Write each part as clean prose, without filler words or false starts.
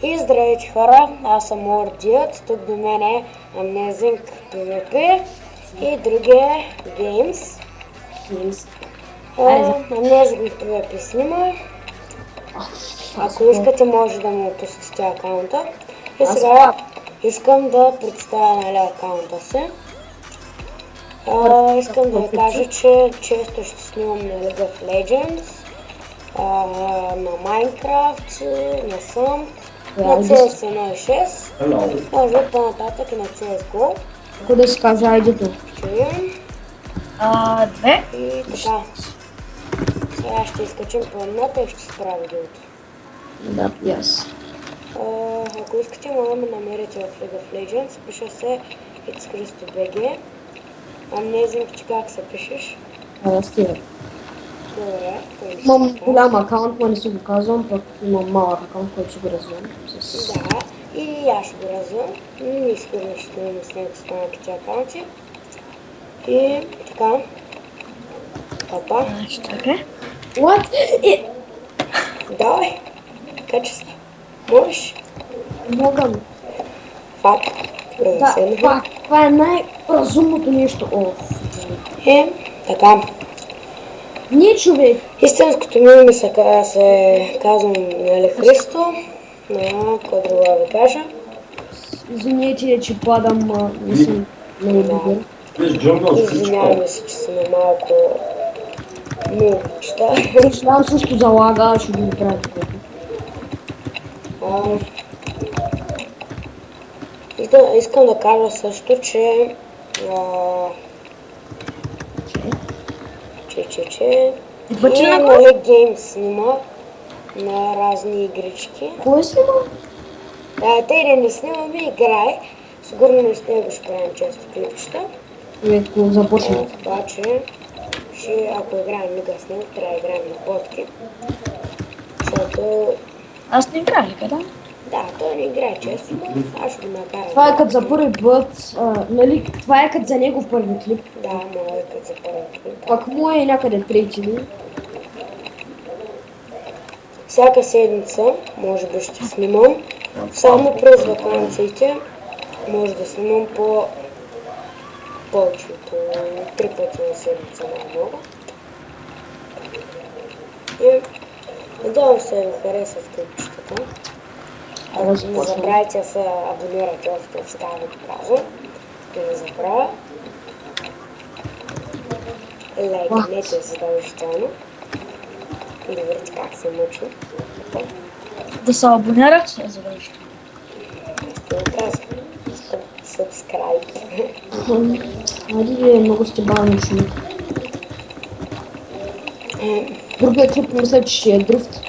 И здравейте хора, аз съм Ордият, тук до мен е Amazing PvP и другия Games. Amazing PvP снима. Ако искате може да му посетите акаунта. И сега искам да представя акаунта си. Искам да ви кажа, че често ще снимам на League of Legends, на Minecraft, на Sam, на CS 1.6, може би по-нататък и на CSGO. Ако да си кажа айдето? Две. И така. Сега ще изкачим планината и ще спра видеото. Да, yes. Ако искате, може да ме намерите в League of Legends. Пиша се It'sChristoBG. Amazing, че как се пишеш? Стига. Добре. Имам голям акаунт, но не си го казвам, пък имам малък акаунт, който ще го развивам. Да, и аз ще го развивам. Не сигурно ще снимам с него с малките акаунти. И така. Опа. Чакай. What? Давай. Качи се. Можеш? Мога. Факт. Да, факт. Това е най-разумното нещо. Така. Не, човек. Истинското ми име се казвам Христо. Какво друго да ви кажа? Извинете, че падам, не съм много добър. Извиняваме се, че сме малко милчета. Съжалявам също залага, ще го направя такова. Искам да кажа също, че ние нали Геймс снима на разни игрички. Кой снима? Те не снимаме, играе. Сигурно не с него ще правим често клипчета. Ако започнем. Обаче, ако играем лига с него, трябва да играем на ботки. Защото... Аз не играх лига, да? Да, той не играе често, но аз ще го накарам. Това е като за първи път, нали, това е като за негов първи клип. Да, моя е като за първи клип. Пак му е някъде трети ли? Всяка седмица, може би ще снимам, само през ваканциите, може да снимам повече от 3 пъти на седмица най-много. И надявам се да ви харесат клипчетата. Ако не забравяйте да се абонирате още в сега да го казвам. Да не забравя. Лайкнете задължително. Да видите как се мъчи. Да се абонират, се задължително. Ще го казвам. Subscribe. Айде, много сте бавни човек. Другия клип мисля, че ще е дрифт.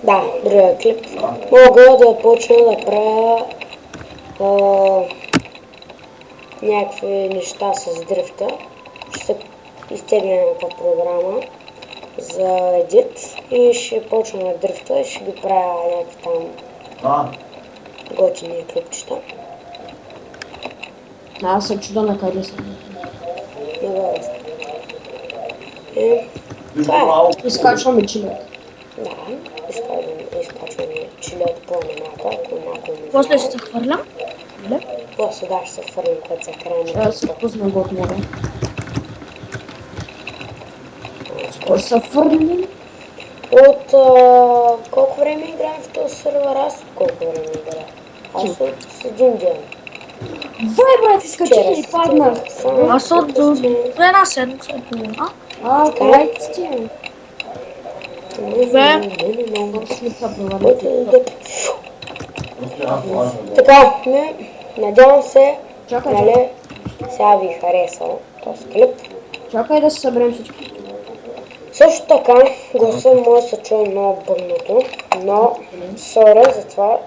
Да, другия клип. Мога да почна да правя някакви неща с дрифта. Ще се изтегля някаква програма за едит и ще почна на дрифта и ще ги правя някакви там готини клипчета. Аз се чуда на къде съм. Много разка. Това е. Изкачваме чилет. Да, изкачваме чилет по-намалко, ако някой не После ще се хвърлям. После да ще се хвърлим, като се крайне. Трябва да се пусна го от море. Скоро се хвърлим. От колко време играем в този сервер? Аз от колко време играя? Аз от един ден. Вай, брат, изкачи и паднах. Аз от една седмица и половина. Край сте. Две. Така, надявам се, Чакай, нали, сега ви е харесал този клип. чакай да се съберем всички. Също така, гласа може да се чуе много бъдното, но сори за това.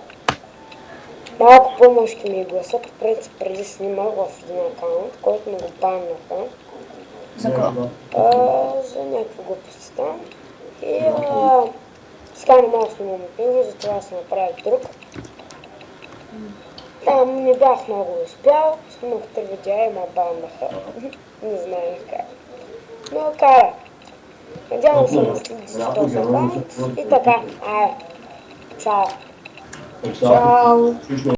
Малко по-мъжки ми е гласа, по принцип преди снимах в един акаунт, който ми го баннаха. За кого? За някакви глупости там. И сега не мога да снимам от него, затова се направих друг. Там не бях много успял, снимах 3 видеа и ме баннаха. Не знаем как. Но кара. Надявам се да следите този акаунт и така. Чао! Чао!